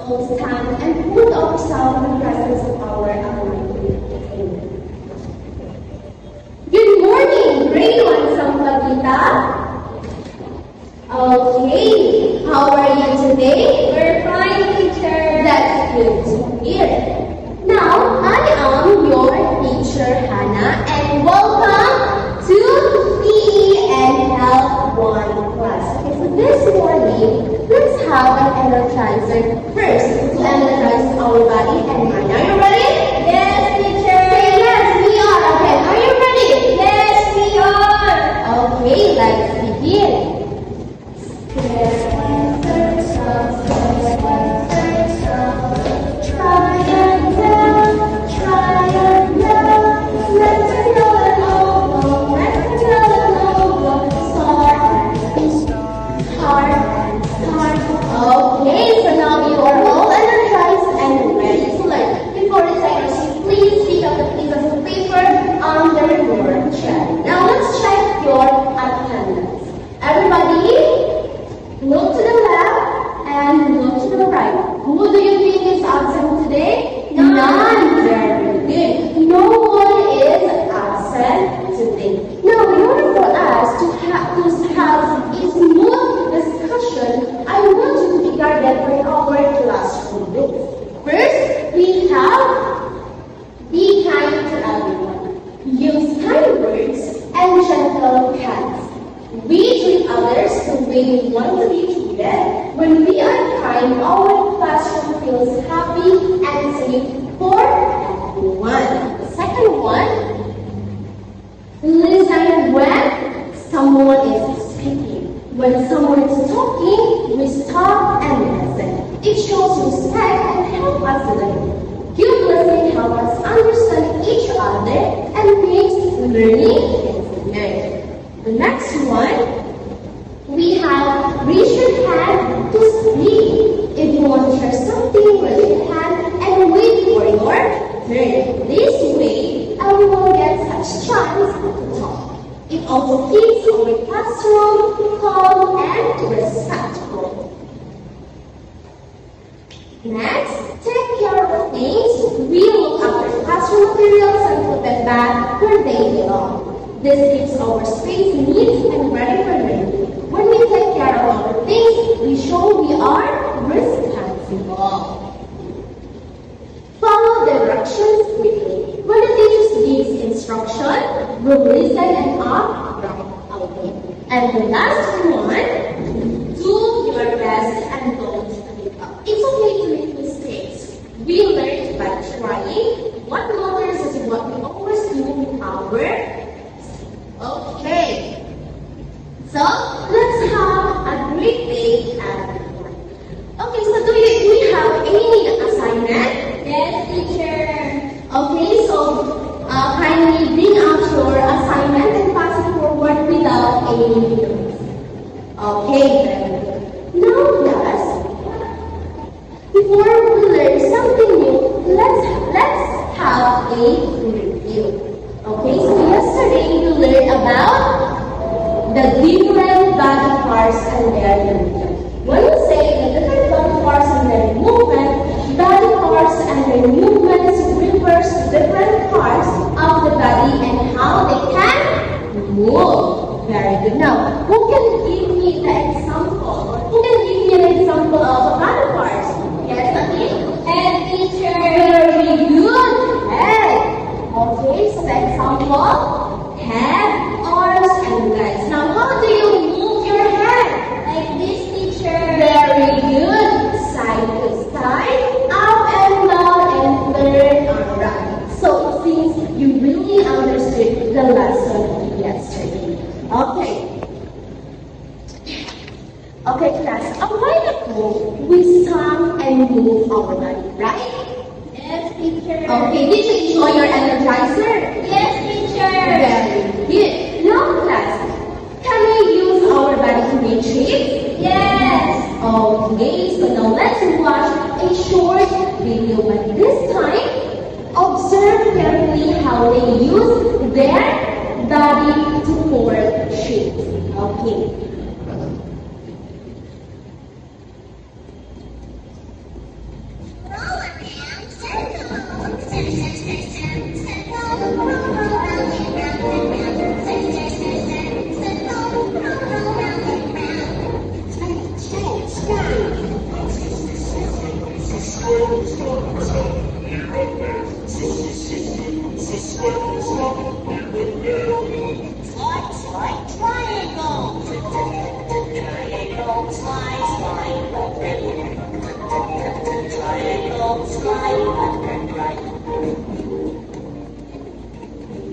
all stand and put ourselves in the presence of our Almighty. Amen. Good morning, grade 1 Sampaguita. Okay, how are you today? We're fine, teacher. That's good to hear. Now, I am your teacher, Hannah, and welcome to PE and Health 1 class. Okay, so this morning, let's have an energizer first to energize our body and mind. Are you ready? Yes, teacher. Say yes, we are. Okay, are you ready? Yes, we are. Okay, let's begin. Okay, so now you are all energized and ready to learn. Before the second, please pick up a piece of paper under your chair. Now let's check your attendance. Everybody, look to the left and look to the right. Who do you think is absent today? None. Very good. No one is absent today. Now, in order for us to have a smooth discussion, I want you to be guided by our classroom rules. First, we have be kind to everyone. Use kind words and gentle hands. We treat others the way we want to be treated. When we are kind, our classroom feels happy and safe for everyone. The second one, listen when someone is speaking. When someone is talking, we stop and listen. It shows respect and helps us learn. Good listening helps us understand each other and makes learning easier. The next one, we have raise your hand to speak. If you want to share something, raise your hand and wait for your turn. This way, everyone gets a chance to talk. It also keeps our classroom calm and respectful. Next, take care of things. We look after classroom materials and put them back where they belong. This keeps our space neat and ready for learning. When we take care of our things, we show we are responsible. Follow directions quickly. When the teacher gives instruction, we'll listen and act right away. And the last one, do your best and don't give up. It's okay to make mistakes. We learn by trying. What matters is what we always do with our. Okay. So let's have a great day, everyone. Okay, so do we have any assignment? Yes, teacher. Okay, so kindly bring out your assignment and pass it forward without any notes. Okay, very good. Now, class, before we learn something new, let's have a review. Okay, so yesterday you learned about the different body parts and their movement. When you say the different body parts and their movement, body parts and their movements refers to different parts of the body and how they can move. Very good. Now, who can give me the example? Or who can give me an example of a body part? Yes, Ati? Head, teacher. Very good. Head. Okay, so the example, head, arms, and legs. Now, how do you move your head? Like this, teacher. Very good. Side to side, up and down, and turn around. So, it seems you really understood the lesson yesterday. Okay. Okay, class. A while ago, we sang and moved our body, right? Yes, teacher. Okay, did you enjoy your energizer? Yes, teacher. Very good. Now, class, can we use our body to make shapes? Yes. Okay, so now let's watch a short video, but this time, observe carefully how they use their body to form shapes. Okay. Slide, slide, triangle. Triangle, slide, slide, left and right. Triangle, slide, left and right.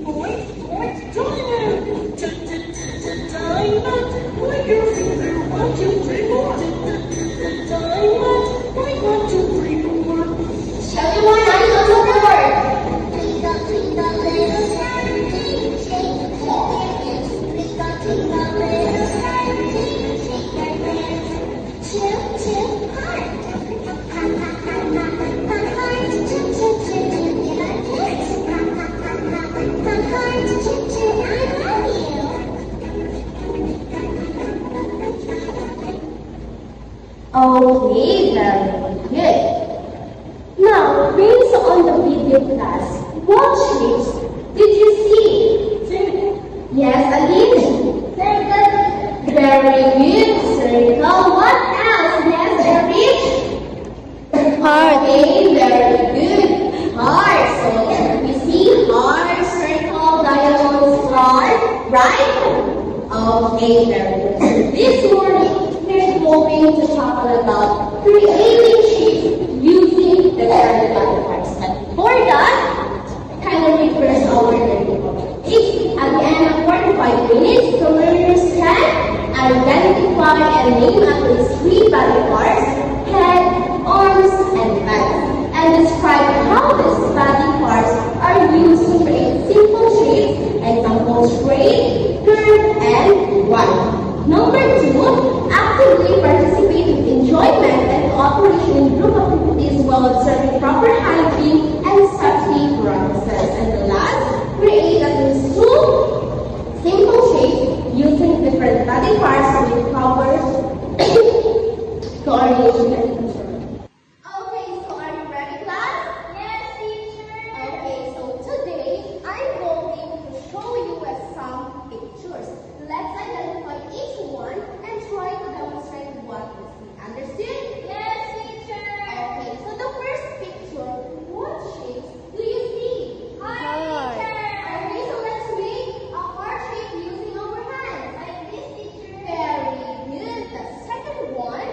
Point, point, diamond. Diamond. Point your finger, 1, 2, 3, 4. Diamond. Point 1, 2, 3, 4. Everyone, I'm on the board. Twinkle, twinkle, little star, shake, shake your hands. Twinkle, twinkle, little star, shake your hands. Choo, choo, heart. Ha, ha, ha, ha, ha, heart. Choo, choo, choo, choo, in our pants. Ha, ha, ha, ha, ha, heart. Choo, choo, I love you. Okay, very good. Now, based on the video class, what shapes did you see? Yes, again. Very good. Circle. What else? Yes, Eric. Heart. Okay, very good. Heart. So we see heart, circle, diamond, star, right? Okay, very good. This morning, we're going to talk about creating shapes using the paradigm parts. But for that, kindly refresh our learning objectives. Again, 45 minutes, the learners can identify and name at least 3 body parts, head, arms, and legs, and describe how these body parts are used to create simple shapes, example straight, curve, and wide. Number 2, actively participate in enjoyment and cooperation in group activities while observing proper hygiene and safety practices. And the last, create at least 2 simple shapes using different body parts with proper coordination and control. Okay, so are you ready, class? Yes, teacher. Okay, so today I'm going to show you some pictures. Let's identify each one and try to demonstrate what we see. Understood? Yes, teacher. Okay, so the first picture, what shapes do you see? Heart. Okay, so let's make a heart shape using our hands. Like this, teacher. Very good. The second one,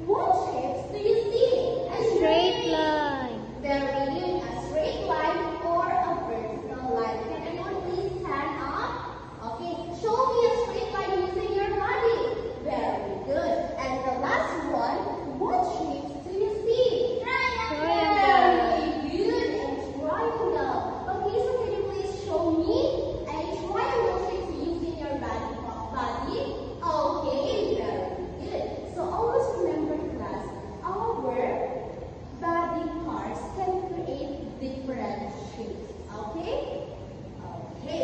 what shapes do you see? A Straight line. Very good. A straight line or a vertical line. Can anyone please stand up? Okay. Show me a straight line using your body. Very good. And the last one, what shapes do you see? Triangle. Very good. And triangle. Okay, so can you please show me a triangle shape using your body? Okay, very good. So always remember, class, our body parts can create different shapes. Okay? Okay.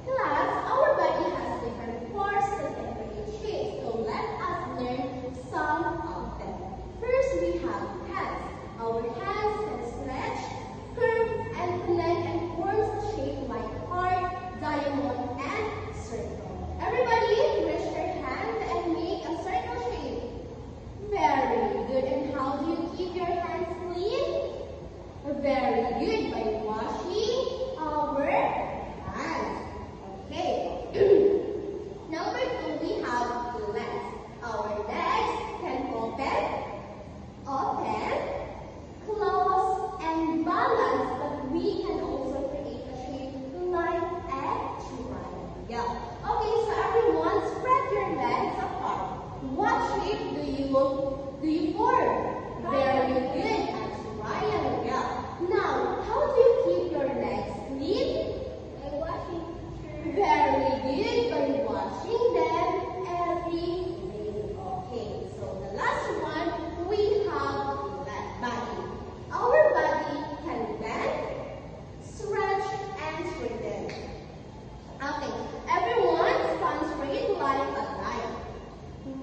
Class, our body has different parts that can create shapes. So let us learn some of them. First, we have hands. Our hands can stretch, curve, and connect and form a shape like heart, diamond, and circle. Everybody, raise your hand and make a circle shape. Very good. And how do you keep your hands clean? Very good. By washing our hands. Okay. Number 2, we have legs. Our legs can open, close, and balance, but we can also create a shape like a triangle. Okay, so everyone spread your legs apart. What shape do you form? Very good, a triangle. Now, how do you keep your legs clean? By washing, teacher. Very good, by washing them every day. Okay, so the last one, we have body. Our body can bend, stretch, and straighten. Okay, everyone stand straight like a line.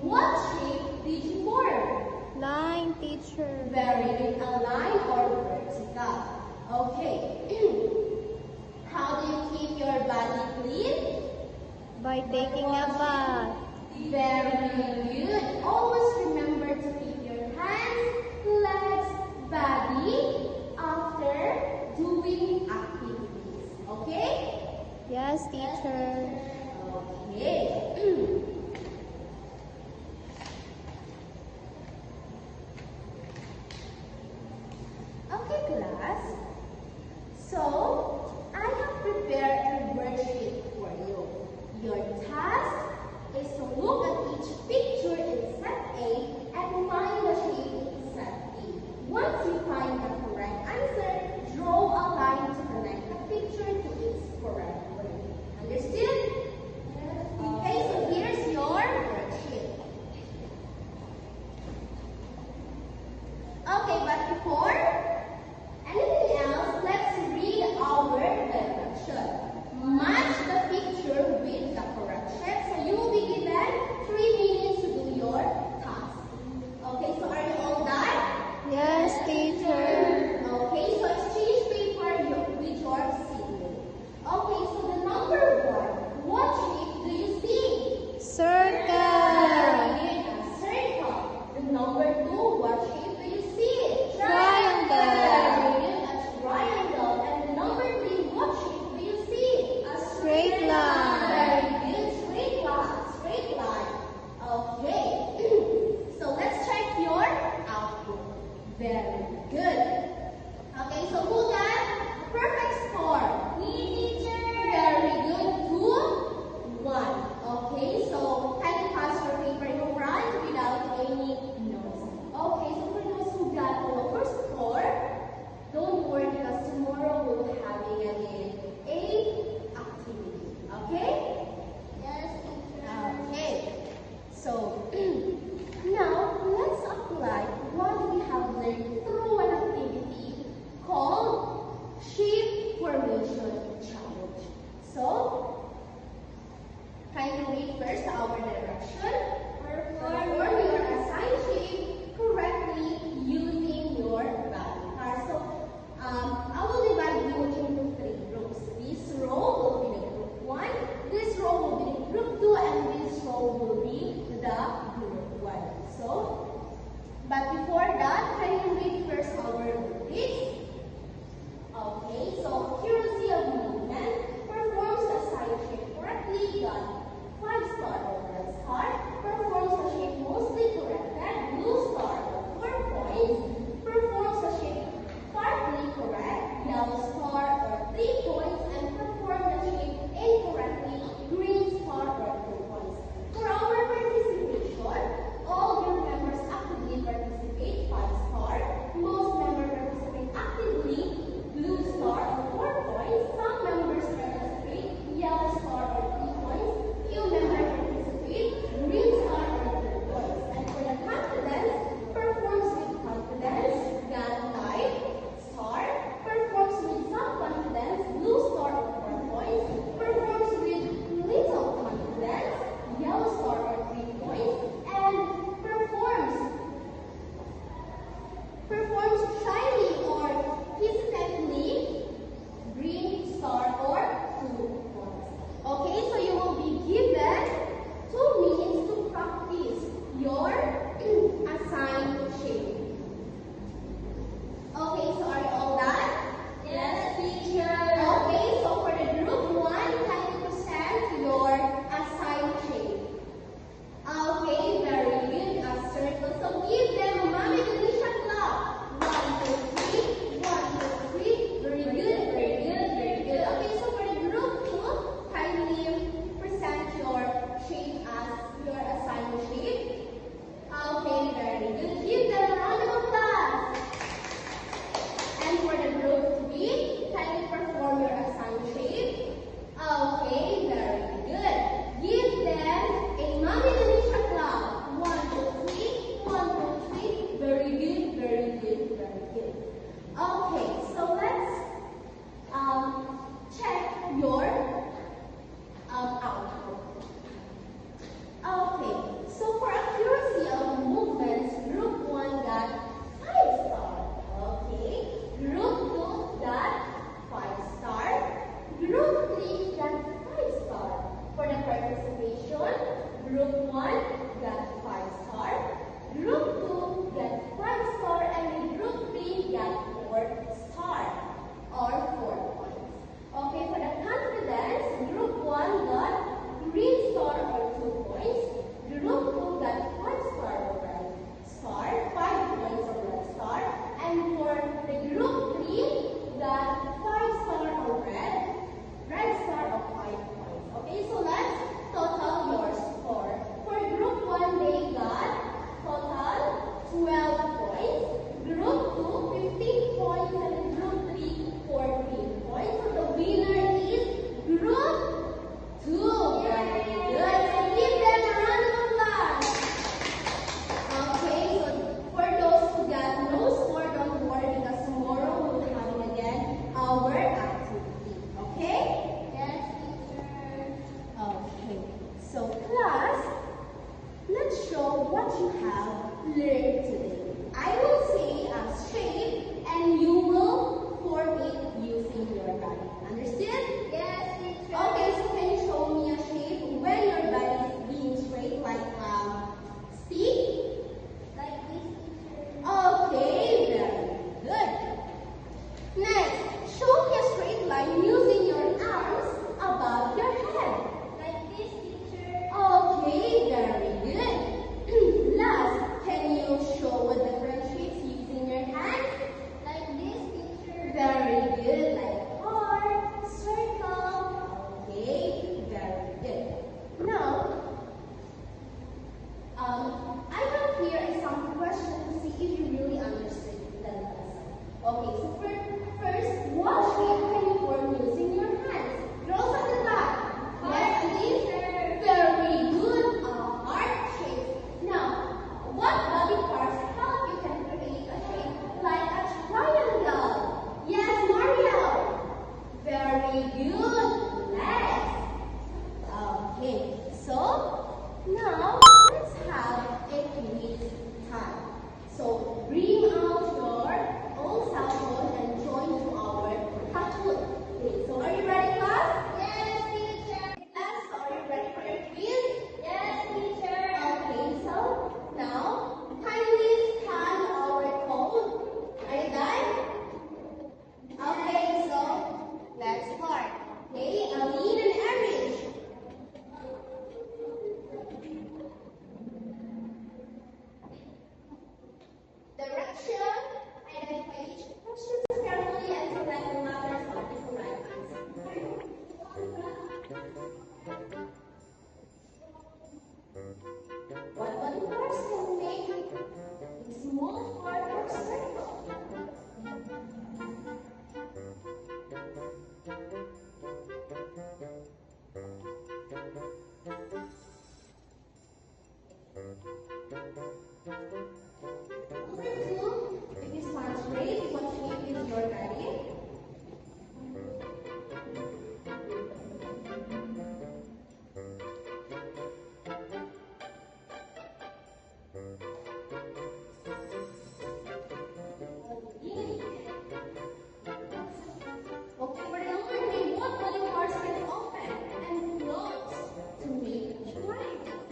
What shape did you form? Line, teacher. Very good, a line or vertical. Okay. How do you keep your body clean? By taking a bath. Very good. Always remember to keep your hands Okay, but before anything else, let's read our direction. Match the picture with the correction. So you will be given 3 minutes to do your task. Okay, so are you all done? Yes, teacher. Okay, so exchange paper with your sibling. Okay, so the number 1, what shape do you see? Circle. A circle. The number 2, what shape do you see? Triangle. A triangle. And the number 3, what shape do you see? A Straight line. Very good. Straight line. Straight line. Okay. So let's check your output. Very good. Okay, so who got perfect score? Me, teacher. Very good. 2, 1. Okay, so kindly pass your paper in front without any notes. Okay, so for those who got the lower score, don't worry because tomorrow we'll be having again a activity. Okay? Yes, teacher. Okay. So now let's apply what we have learned through an activity called shape formation challenge. So kindly read first our direction. Perform your assigned shape correctly using your body part. So I will divide you into 3 groups. This row will be the group 1, this row will be the group 2, and this row will be the group 1. So, but before that, can you read first our rubrics? Okay, so accuracy of movement, performs the side shape correctly, got 5 star or red star, performs the shape mostly corrected, blue star or 4 points, performs the shape partly correct, yellow star or 3 points, and perform the shape incorrectly, green star or 2 points. For our participation, all your members actively participate, 5 star, most members participate actively, blue star or 4 points, some members participate, yellow star or 3 points, few members participate, green star or 2 points. And for the confidence, performs with confidence, got 5 star, performs with some confidence, blue star or 4 points, performs with little confidence, yellow star or 3 points, and performs shyly or hesitantly, green star or 2 points. Okay, so you will be given 2 minutes to practice your assigned shape. Okay, so are you all done? Yes, teacher. Okay, so for the group 1, kindly present your assigned shape. Okay, very good. A circle. So give them a Mommy Denisha clap. 1, 2, 3. 1, 2, 3. Very good, very good, very good. Okay, so for the group 2, kindly present your shape as your assigned shape. Okay, very good. Give them a round of applause. And for the group 3, kindly perform your assigned shape. Okay, very good. Give them a Mommy Denisha clap. 1, 2, 3. 1, 2, 3. Very good, very good, very good. Okay, so let's check your output. Okay, so for accuracy of movements, group 1 got 5 star. Okay, group 2 got 5 star. Group 3 got 5 star. For the participation, group 1 got 5 star. Group 2 got 5 star, and group 3 got 4 star. I will say a shape and you will form it using your body. Understand? Yes, teacher. Okay, so can you show me a shape when your body is being straight like stick? Like this, teacher. Okay, very good. Next, show me a straight line using your arms above your head. Like this, teacher. Okay, very good. Last, can you show a different shapes using your hands? Like this, teacher. Very good, like heart, circle. Okay, very good. Now, I have here some questions to see if you really understood the lesson. Okay, so first, what shape can you form using your hands? Girls at the back. Yes, please. Very good. A heart shape. Now, what body parts help you can create a shape like a triangle? Yes, Mario. Very good. Legs. Okay, so now let's have a quiz time. So bring out your own cell phone and join to our Kahoot. Okay, so are you ready, class? Yes, teacher. Class, are you ready for your quiz? Yes, teacher. Okay, so now kindly scan our code. Are you done? Okay, so let's start. Okay, Aline and Erich. Direction, identify each questions carefully and select the letters of the correct answer. What body parts can make a small heart or circle? Number two, if you stand straight, what shape is your body? Okay, for number three, what body parts can open and close to make a triangle?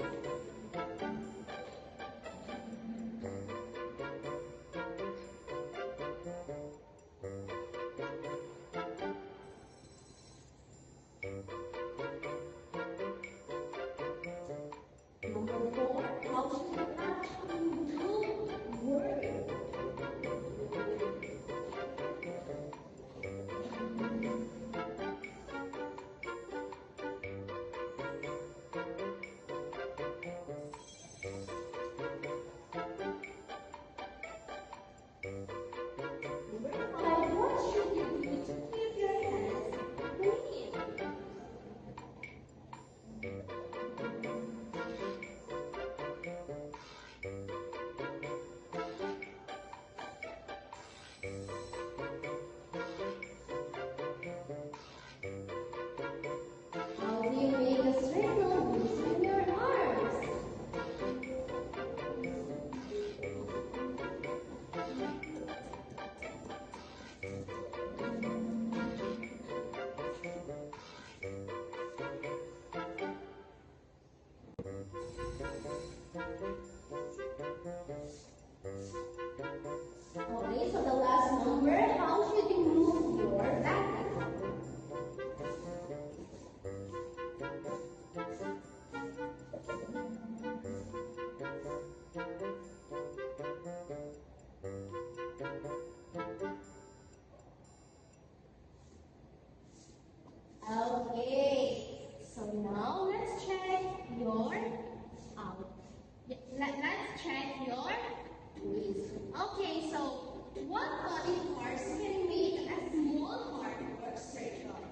Number four, how should you actually do word? Number five, what should you do to keep your hands clean? How do you make a circle using your arms? Okay, so the last number, how should you move your back? Okay, so now let's check your let's check your quiz. Okay, so what body parts can make a small heart or circle?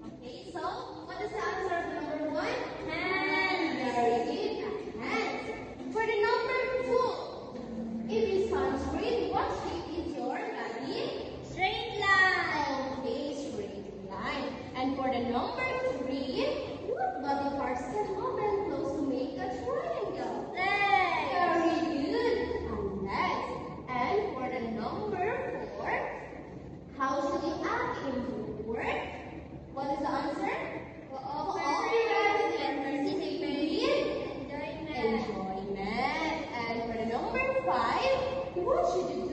Okay, so what is the answer of number one? Hands. Very good. Hands. For the number two, if you stand straight, what shape is your body? Straight line. Okay, straight line. And for the number three, what body parts can open and close to make a triangle? Legs. Very good. And next, want you to do